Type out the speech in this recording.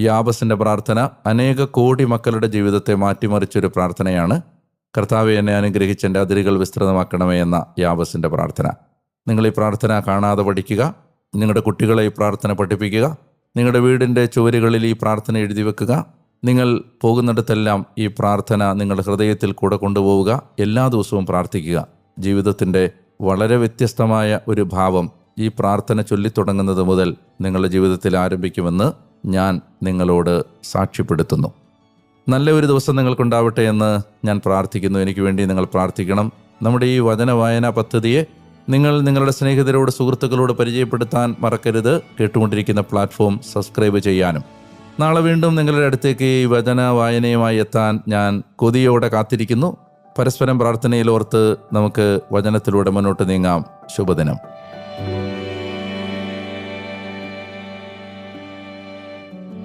യാബസിൻ്റെ പ്രാർത്ഥന അനേക കോടി മക്കളുടെ ജീവിതത്തെ മാറ്റിമറിച്ചൊരു പ്രാർത്ഥനയാണ്. കർത്താവെ, എന്നെ അനുഗ്രഹിച്ച് എൻ്റെ അതിരുകൾ വിസ്തൃതമാക്കണമേ എന്ന യാബസിൻ്റെ പ്രാർത്ഥന. നിങ്ങൾ ഈ പ്രാർത്ഥന കാണാതെ പഠിക്കുക. നിങ്ങളുടെ കുട്ടികളെ ഈ പ്രാർത്ഥന പഠിപ്പിക്കുക. നിങ്ങളുടെ വീടിൻ്റെ ചുവരുകളിൽ ഈ പ്രാർത്ഥന എഴുതി വെക്കുക. നിങ്ങൾ പോകുന്നിടത്തെല്ലാം ഈ പ്രാർത്ഥന നിങ്ങളുടെ ഹൃദയത്തിൽ കൂടെ കൊണ്ടുപോവുക. എല്ലാ ദിവസവും പ്രാർത്ഥിക്കുക. ജീവിതത്തിൻ്റെ വളരെ വ്യത്യസ്തമായ ഒരു ഭാവം ഈ പ്രാർത്ഥന ചൊല്ലിത്തുടങ്ങുന്നത് മുതൽ നിങ്ങളുടെ ജീവിതത്തിൽ ആരംഭിക്കുമെന്ന് ഞാൻ നിങ്ങളോട് സാക്ഷ്യപ്പെടുത്തുന്നു. നല്ല ഒരു ദിവസം നിങ്ങൾക്കുണ്ടാവട്ടെ എന്ന് ഞാൻ പ്രാർത്ഥിക്കുന്നു. എനിക്ക് വേണ്ടി നിങ്ങൾ പ്രാർത്ഥിക്കണം. നമ്മുടെ ഈ വചന വായനാ പദ്ധതിയെ നിങ്ങൾ നിങ്ങളുടെ സ്നേഹിതരോട്, സുഹൃത്തുക്കളോട് പരിചയപ്പെടുത്താൻ മറക്കരുത്. കേട്ടുകൊണ്ടിരിക്കുന്ന പ്ലാറ്റ്ഫോം സബ്സ്ക്രൈബ് ചെയ്യാനും. നാളെ വീണ്ടും നിങ്ങളുടെ അടുത്തേക്ക് ഈ വചന വായനയുമായി എത്താൻ ഞാൻ കൊതിയോടെ കാത്തിരിക്കുന്നു. പരസ്പരം പ്രാർത്ഥനയിൽ ഓർത്ത് നമുക്ക് വചനത്തിലൂടെ മുന്നോട്ട് നീങ്ങാം. ശുഭദിനം.